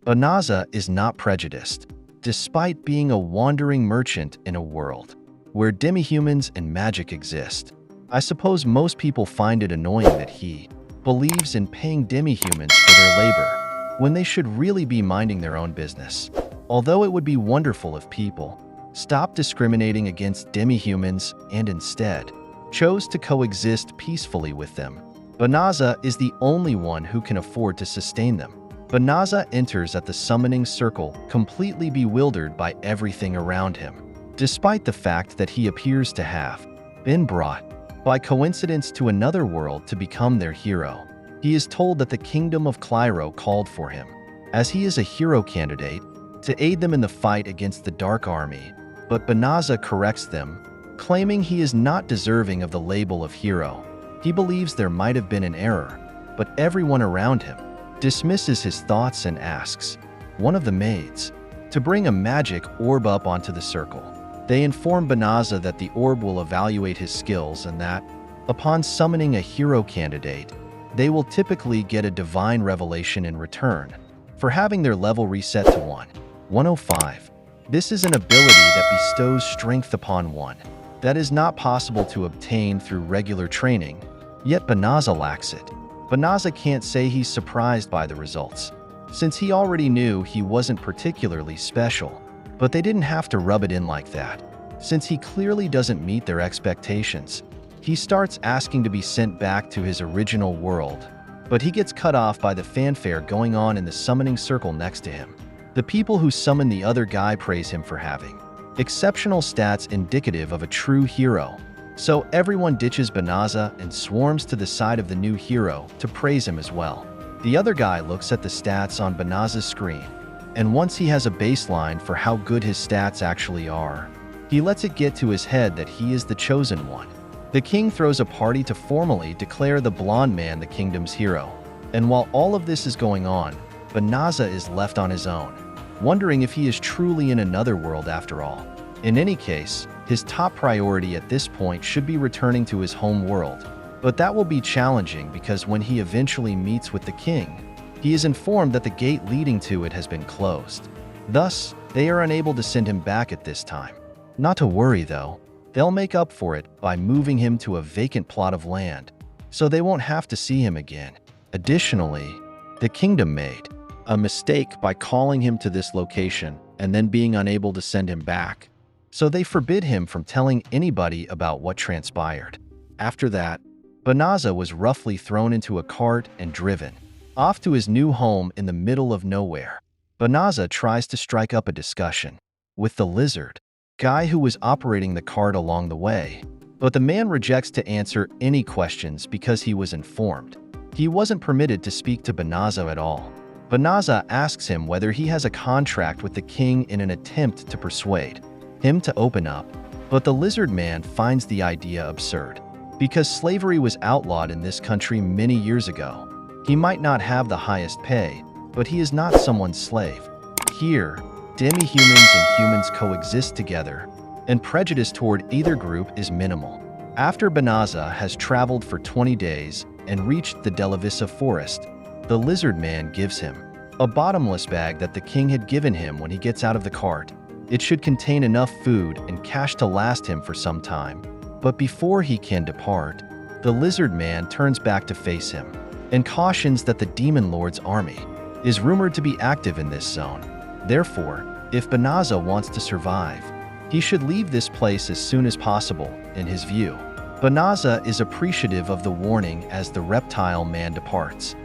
Banaza is not prejudiced, despite being a wandering merchant in a world where demi-humans and magic exist. I suppose most people find it annoying that he believes in paying demi-humans for their labor when they should really be minding their own business. Although it would be wonderful if people stopped discriminating against demi-humans and instead chose to coexist peacefully with them. Banaza is the only one who can afford to sustain them. Banaza enters at the summoning circle completely bewildered by everything around him, despite the fact that he appears to have been brought by coincidence to another world to become their hero. He is told that the kingdom of Clyro called for him, as he is a hero candidate, to aid them in the fight against the Dark Army, but Banaza corrects them, claiming he is not deserving of the label of hero. He believes there might have been an error, but everyone around him dismisses his thoughts and asks one of the maids to bring a magic orb up onto the circle. They inform Banaza that the orb will evaluate his skills and that, upon summoning a hero candidate, they will typically get a divine revelation in return for having their level reset to 105. This is an ability that bestows strength upon one that is not possible to obtain through regular training, yet Banaza lacks it. Banaza can't say he's surprised by the results, since he already knew he wasn't particularly special. But they didn't have to rub it in like that, since he clearly doesn't meet their expectations. He starts asking to be sent back to his original world, but he gets cut off by the fanfare going on in the summoning circle next to him. The people who summon the other guy praise him for having exceptional stats indicative of a true hero. So everyone ditches Banaza and swarms to the side of the new hero to praise him as well. The other guy looks at the stats on Banaza's screen, and once he has a baseline for how good his stats actually are, he lets it get to his head that he is the chosen one. The king throws a party to formally declare the blonde man the kingdom's hero. And while all of this is going on, Banaza is left on his own, wondering if he is truly in another world after all. In any case, his top priority at this point should be returning to his home world. But that will be challenging because when he eventually meets with the king, he is informed that the gate leading to it has been closed. Thus, they are unable to send him back at this time. Not to worry though, they'll make up for it by moving him to a vacant plot of land, so they won't have to see him again. Additionally, the kingdom made a mistake by calling him to this location and then being unable to send him back, so they forbid him from telling anybody about what transpired. After that, Banaza was roughly thrown into a cart and driven off to his new home in the middle of nowhere. Banaza tries to strike up a discussion with the lizard guy who was operating the cart along the way, but the man rejects to answer any questions because he was informed he wasn't permitted to speak to Banaza at all. Banaza asks him whether he has a contract with the king in an attempt to persuade him to open up, but the lizard man finds the idea absurd because slavery was outlawed in this country many years ago. He might not have the highest pay, but he is not someone's slave. Here, demi-humans and humans coexist together, and prejudice toward either group is minimal. After Banaza has traveled for 20 days and reached the Delavissa forest, the lizard man gives him a bottomless bag that the king had given him when he gets out of the cart. It should contain enough food and cash to last him for some time, but before he can depart, the lizard man turns back to face him and cautions that the Demon Lord's army is rumored to be active in this zone. Therefore, if Banaza wants to survive, he should leave this place as soon as possible, in his view. Banaza is appreciative of the warning as the reptile man departs.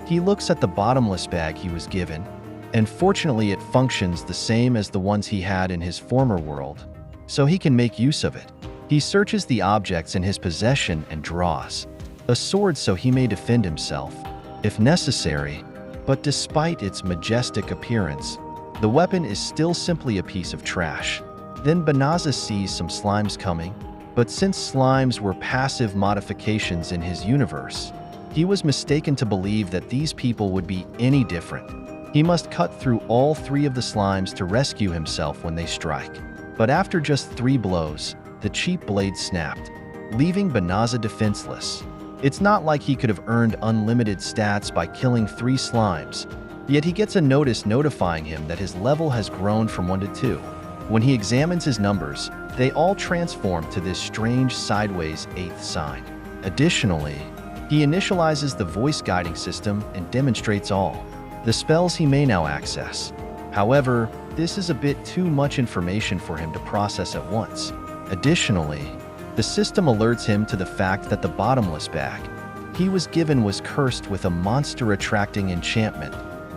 He looks at the bottomless bag he was given, and fortunately it functions the same as the ones he had in his former world, so he can make use of it. He searches the objects in his possession and draws a sword so he may defend himself, if necessary, but despite its majestic appearance, the weapon is still simply a piece of trash. Then Banaza sees some slimes coming, but since slimes were passive modifications in his universe, he was mistaken to believe that these people would be any different. He must cut through all 3 of the slimes to rescue himself when they strike. But after just 3 blows, the cheap blade snapped, leaving Banaza defenseless. It's not like he could have earned unlimited stats by killing 3 slimes. Yet he gets a notice notifying him that his level has grown from 1 to 2. When he examines his numbers, they all transform to this strange sideways 8th sign. Additionally, he initializes the voice guiding system and demonstrates all the spells he may now access. However, this is a bit too much information for him to process at once. Additionally, the system alerts him to the fact that the bottomless bag he was given was cursed with a monster-attracting enchantment,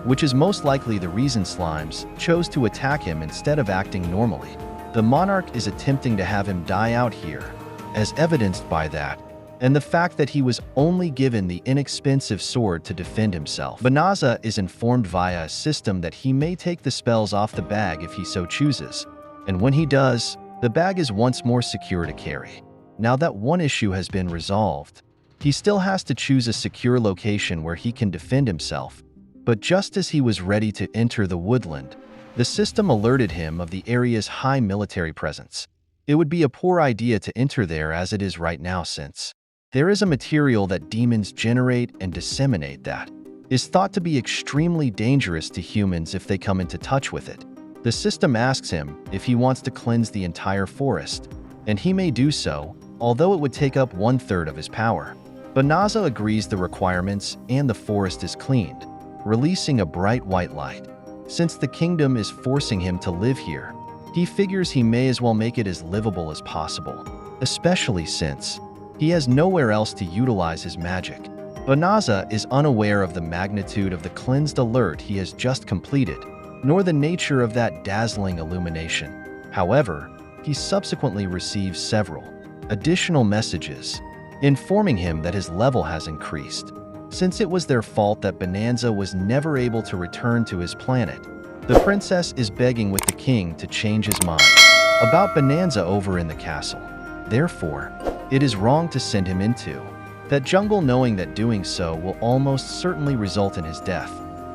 which is most likely the reason slimes chose to attack him instead of acting normally. The monarch is attempting to have him die out here, as evidenced by that, and the fact that he was only given the inexpensive sword to defend himself. Banaza is informed via a system that he may take the spells off the bag if he so chooses, and when he does, the bag is once more secure to carry. Now that one issue has been resolved, he still has to choose a secure location where he can defend himself. But just as he was ready to enter the woodland, the system alerted him of the area's high military presence. It would be a poor idea to enter there as it is right now, since there is a material that demons generate and disseminate that is thought to be extremely dangerous to humans if they come into touch with it. The system asks him if he wants to cleanse the entire forest, and he may do so, although it would take up 1/3 of his power. Banaza agrees the requirements and the forest is cleaned, releasing a bright white light. Since the kingdom is forcing him to live here, he figures he may as well make it as livable as possible, especially since he has nowhere else to utilize his magic. Banaza is unaware of the magnitude of the cleansed alert he has just completed, nor the nature of that dazzling illumination. However, he subsequently receives several additional messages informing him that his level has increased. Since it was their fault that Bonanza was never able to return to his planet, the princess is begging with the king to change his mind about Bonanza over in the castle. Therefore, it is wrong to send him into that jungle, knowing that doing so will almost certainly result in his death,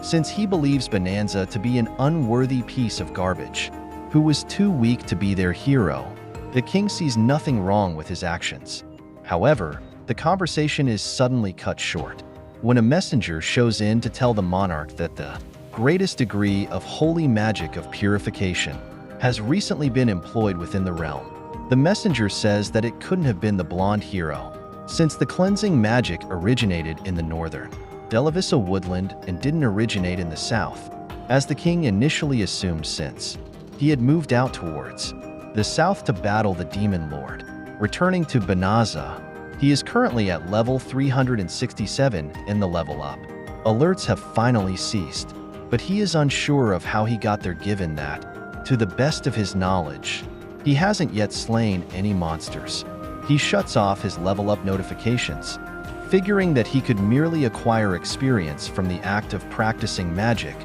since he believes Bonanza to be an unworthy piece of garbage who was too weak to be their hero. The king sees nothing wrong with his actions. However, the conversation is suddenly cut short when a messenger shows in to tell the monarch that the greatest degree of holy magic of purification has recently been employed within the realm. The messenger says that it couldn't have been the blonde hero, since the cleansing magic originated in the northern Delavissa woodland and didn't originate in the south, as the king initially assumed, since he had moved out towards the south to battle the demon lord. Returning to Banaza, he is currently at level 367 in the level up. Alerts have finally ceased, but he is unsure of how he got there, given that, to the best of his knowledge, he hasn't yet slain any monsters. He shuts off his level up notifications, figuring that he could merely acquire experience from the act of practicing magic,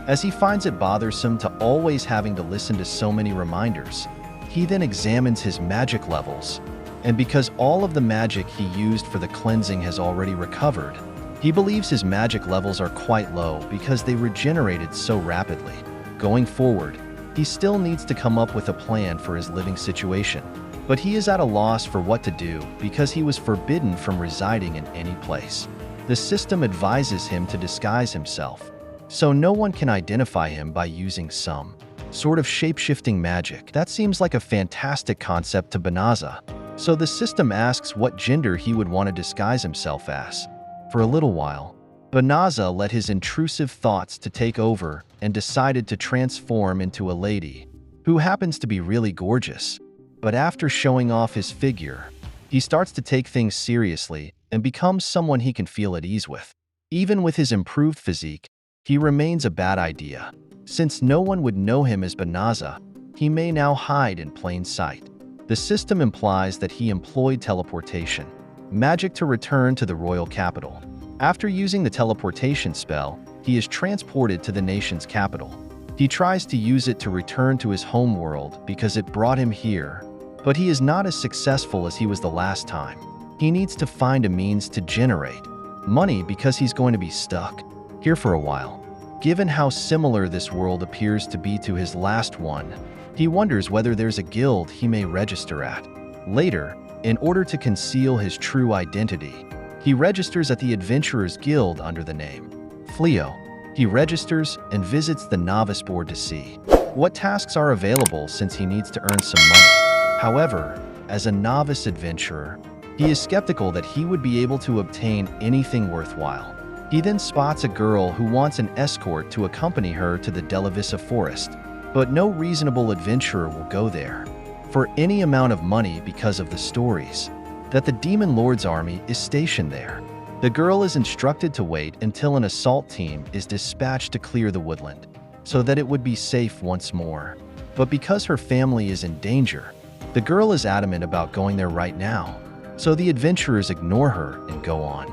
as he finds it bothersome to always having to listen to so many reminders. He then examines his magic levels, and because all of the magic he used for the cleansing has already recovered, he believes his magic levels are quite low because they regenerated so rapidly. Going forward, he still needs to come up with a plan for his living situation, but he is at a loss for what to do because he was forbidden from residing in any place. The system advises him to disguise himself, so no one can identify him by using some sort of shape-shifting magic. That seems like a fantastic concept to Banaza, so the system asks what gender he would want to disguise himself as. For a little while, Banaza let his intrusive thoughts to take over and decided to transform into a lady who happens to be really gorgeous. But after showing off his figure, he starts to take things seriously and becomes someone he can feel at ease with. Even with his improved physique, he remains a bad idea. Since no one would know him as Banaza, he may now hide in plain sight. The system implies that he employed teleportation magic to return to the royal capital. After using the teleportation spell, he is transported to the nation's capital. He tries to use it to return to his home world because it brought him here, but he is not as successful as he was the last time. He needs to find a means to generate money because he's going to be stuck here for a while. Given how similar this world appears to be to his last one, he wonders whether there's a guild he may register at. Later, in order to conceal his true identity, he registers at the Adventurers Guild under the name Fleo. He registers and visits the novice board to see what tasks are available since he needs to earn some money. However, as a novice adventurer, he is skeptical that he would be able to obtain anything worthwhile. He then spots a girl who wants an escort to accompany her to the Delivissa forest, but no reasonable adventurer will go there for any amount of money because of the stories that the Demon Lord's army is stationed there. The girl is instructed to wait until an assault team is dispatched to clear the woodland, so that it would be safe once more. But because her family is in danger, the girl is adamant about going there right now, so the adventurers ignore her and go on.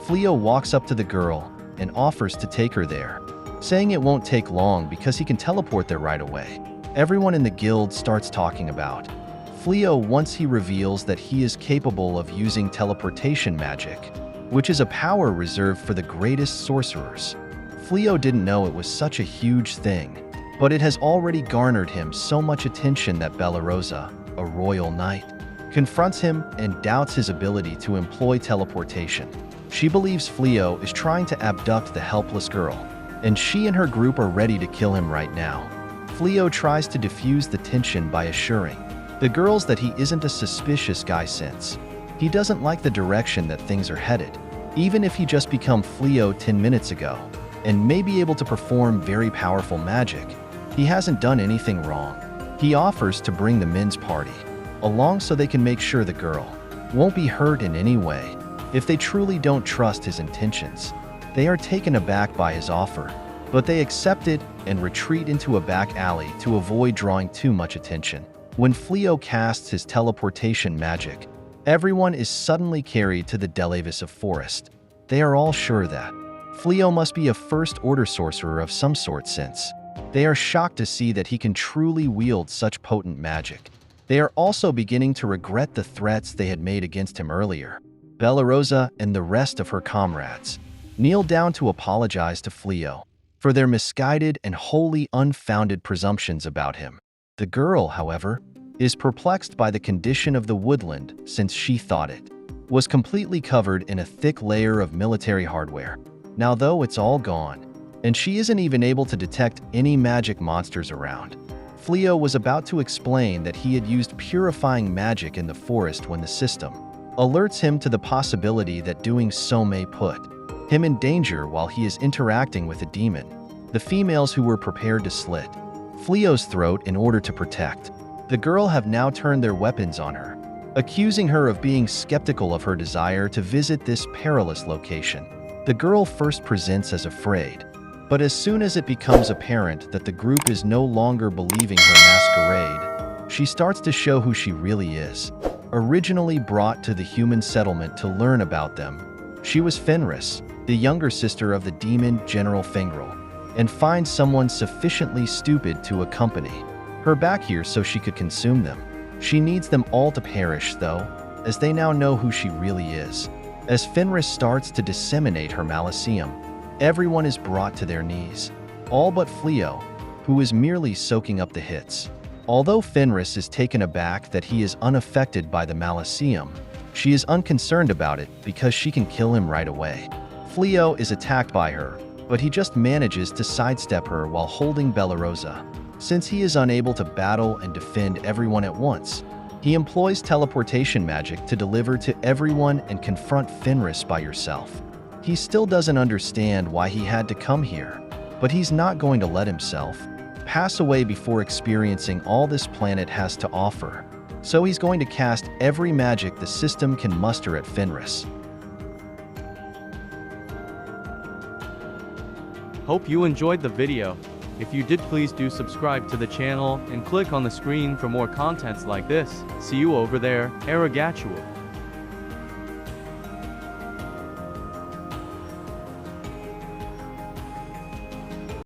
Fleo walks up to the girl and offers to take her there, saying it won't take long because he can teleport there right away. Everyone in the guild starts talking about Fleo once he reveals that he is capable of using teleportation magic, which is a power reserved for the greatest sorcerers. Fleo didn't know it was such a huge thing, but it has already garnered him so much attention that Bella Rosa, a royal knight, confronts him and doubts his ability to employ teleportation. She believes Fleo is trying to abduct the helpless girl, and she and her group are ready to kill him right now. Fleo tries to diffuse the tension by assuring the girls that he isn't a suspicious guy since he doesn't like the direction that things are headed. Even if he just become Fleo 10 minutes ago and may be able to perform very powerful magic, he hasn't done anything wrong. He offers to bring the men's party along so they can make sure the girl won't be hurt in any way. If they truly don't trust his intentions, they are taken aback by his offer, but they accept it and retreat into a back alley to avoid drawing too much attention. When Fleo casts his teleportation magic, everyone is suddenly carried to the Delivissa forest. They are all sure that Fleo must be a first-order sorcerer of some sort since they are shocked to see that he can truly wield such potent magic. They are also beginning to regret the threats they had made against him earlier. Bella Rosa and the rest of her comrades kneel down to apologize to Fleo for their misguided and wholly unfounded presumptions about him. The girl, however, is perplexed by the condition of the woodland since she thought it was completely covered in a thick layer of military hardware. Now though it's all gone, and she isn't even able to detect any magic monsters around. Fleo was about to explain that he had used purifying magic in the forest when the system alerts him to the possibility that doing so may put him in danger while he is interacting with a demon. The females who were prepared to slit Fleo's throat in order to protect the girl have now turned their weapons on her, accusing her of being skeptical of her desire to visit this perilous location. The girl first presents as afraid, but as soon as it becomes apparent that the group is no longer believing her masquerade, she starts to show who she really is. Originally brought to the human settlement to learn about them, she was Fenris, the younger sister of the demon General Fingrel, and finds someone sufficiently stupid to accompany her back here so she could consume them. She needs them all to perish, though, as they now know who she really is. As Fenris starts to disseminate her malicium, everyone is brought to their knees, all but Fleo, who is merely soaking up the hits. Although Fenris is taken aback that he is unaffected by the malicium, she is unconcerned about it because she can kill him right away. Fleo is attacked by her, but he just manages to sidestep her while holding Bella Rosa. Since he is unable to battle and defend everyone at once, he employs teleportation magic to deliver to everyone and confront Fenris by yourself. He still doesn't understand why he had to come here, but he's not going to let himself pass away before experiencing all this planet has to offer. So he's going to cast every magic the system can muster at Fenris. Hope you enjoyed the video. If you did, please do subscribe to the channel and click on the screen for more contents like this. See you over there. Arigatou.